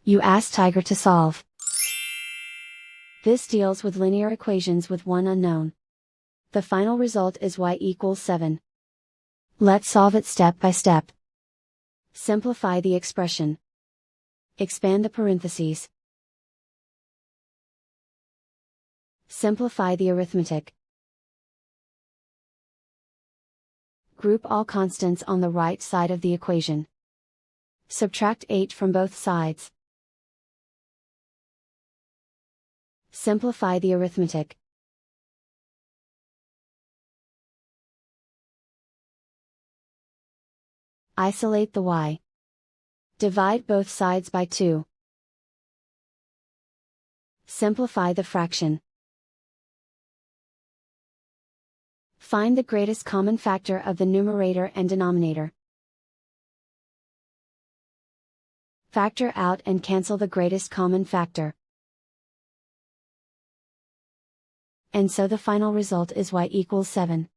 You ask Tiger to solve. This deals with linear equations with one unknown. The final result is y=7. Let's solve it step by step. Simplify the expression. Expand the parentheses. Simplify the arithmetic. Group all constants on the right side of the equation. Subtract 8 from both sides. Simplify the arithmetic. Isolate the y. Divide both sides by 2. Simplify the fraction. Find the greatest common factor of the numerator and denominator. Factor out and cancel the greatest common factor. And so the final result is y=7.